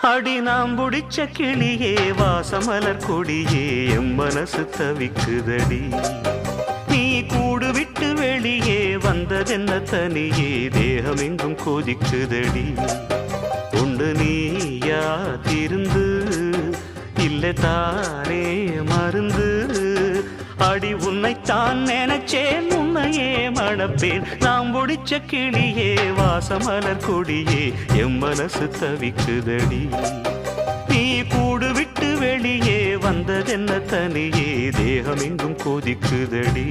அடி நாம் புடிச்ச கிளியே வாசமலர் கொடியே எம் மனசு தவிக்குதடி நீ கூடு விட்டு வெளியே வந்ததென்ன தனியே தேகம் எங்கும் கொதிக்குதடி உண்டு நீயா திருந்து இல்லை தானே மருந்து அடி உன்னைத்தான் நினைச்சேன் உன்னையே மணப்பேன் நாம் முடிச்ச கிளியே வாசமலர் கொடியே எம் மனசு தவிக்குதடி நீ கூடு விட்டு வெளியே வந்ததென்ன தனியே தேகம் எங்கும் கொதிக்குதடி